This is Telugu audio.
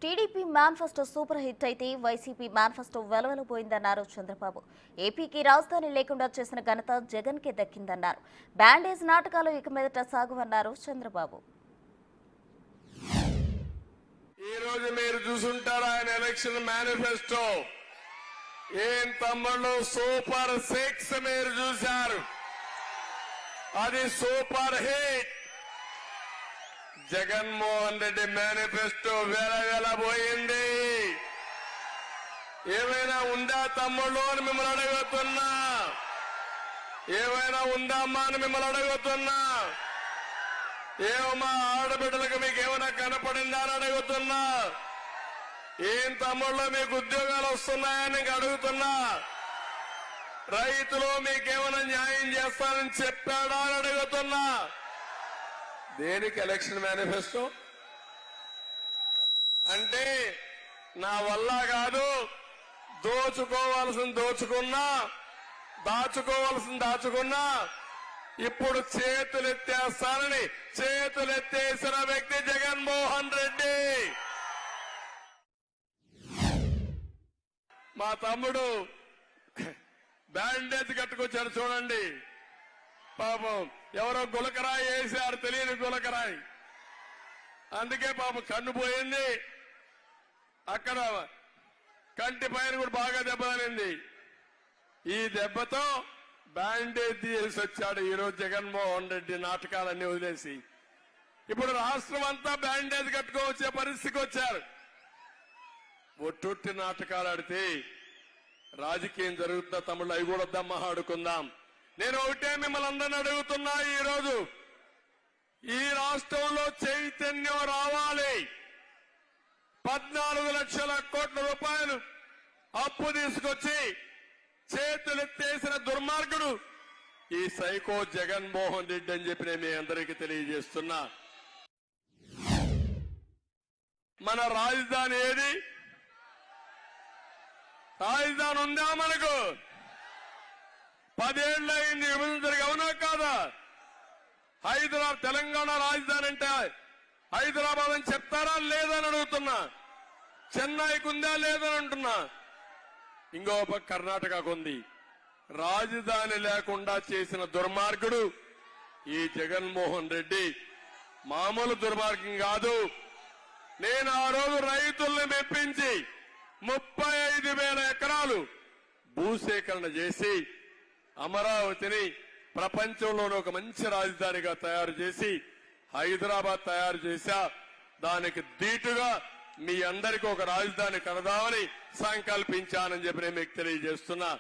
టీడీపీ మేనిఫెస్టో సూపర్ హిట్ అయితే వైసీపీ మేనిఫెస్టో వెలవెలబోయిందన్నారు చంద్రబాబు. ఏపీకి రాజధాని లేకుండా చేసిన ఘనత జగన్ కే దక్కిందన్నారు. బ్యాండేజ్ నాటకాలు ఇక మీదట సాగువన్నారు చంద్రబాబు. ఈ రోజు మీరు చూసుంటారు ఆయన ఎలక్షన్ మేనిఫెస్టో. ఏం తమ్ముళ్ళు, సూపర్ 6 మీరు చూశారు, అది super hit. Jaganmohan Reddy manifesto వెలవెలబోయింది. ఏమైనా ఉందా తమ్ముళ్ళు అని మిమ్మల్ని అడుగుతున్నా, ఏమైనా ఉందమ్మా అని మిమ్మల్ని అడుగుతున్నా, ఏమమ్మా ఆడబిడ్డలకు మీకు ఏమైనా కనపడిందా అని అడుగుతున్నా, ఏం తమ్ముళ్ళు మీకు ఉద్యోగాలు వస్తున్నాయని నీకు అడుగుతున్నా, రైతులు మీకేమైనా న్యాయం చేస్తానని చెప్పాడా అని అడుగుతున్నా. దేనికి ఎలక్షన్ మేనిఫెస్టో అంటే? నా వల్ల కాదు, దోచుకోవాల్సింది దోచుకున్నా, దాచుకోవాల్సింది దాచుకున్నా, ఇప్పుడు చేతులెత్తేస్తానని చేతులెత్తేసిన వ్యక్తి జగన్మోహన్ రెడ్డి. మా తమ్ముడు బ్యాండేజ్ కట్టుకొచ్చారు చూడండి. పాపం ఎవరో గులకరాయి వేశారు, తెలియని గులకరాయి, అందుకే పాపం కన్ను పోయింది. అక్కడ కంటి పైన కూడా బాగా దెబ్బతింది. ఈ దెబ్బతో బ్యాండేజ్ తీసి వచ్చాడు ఈరోజు జగన్మోహన్ రెడ్డి. నాటకాలన్నీ వదిలేసి ఇప్పుడు రాష్ట్రం అంతా బ్యాండేజ్ కట్టుకోవచ్చే పరిస్థితికి వచ్చారు. ఒట్టొట్టి నాటకాలు ఆడితే రాజకీయం జరుగుతున్న తమ్ముళ్ళు అవి కూడా దమ్మ ఆడుకుందాం. నేను ఒకటే మిమ్మల్ని అందరిని అడుగుతున్నా, ఈరోజు ఈ రాష్ట్రంలో చైతన్యం రావాలి. 14 లక్షల కోట్ల రూపాయలు అప్పు తీసుకొచ్చి చేతులెత్తేసిన దుర్మార్గుడు ఈ సైకో జగన్మోహన్ రెడ్డి అని చెప్పి నేను మీ అందరికీ తెలియజేస్తున్నా. మన రాజధాని ఏది? రాజధాని ఉందా మనకు? 10 ఏళ్ళు అయింది విభజన జరిగి, అవునా కాదా? హైదరాబాద్ తెలంగాణ రాజధాని అంటే హైదరాబాద్ అని చెప్తారా లేదని అడుగుతున్నా. చెన్నైకి ఉందా లేదని అంటున్నా. ఇంకో పక్క కర్ణాటకకు ఉంది. రాజధాని లేకుండా చేసిన దుర్మార్గుడు ఈ జగన్మోహన్ రెడ్డి. మామూలు దుర్మార్గం కాదు. నేను ఆ రోజు రైతుల్ని మెప్పించి 35,000 ఎకరాలు భూసేకరణ చేసి అమరావతిని ప్రపంచంలోని ఒక మంచి రాజధానిగా తయారు చేసి హైదరాబాద్ తయారు చేశా. దానికి దీటుగా మీ అందరికీ ఒక రాజధాని కడదామని సంకల్పించానని చెప్పి నేను మీకు తెలియజేస్తున్నా.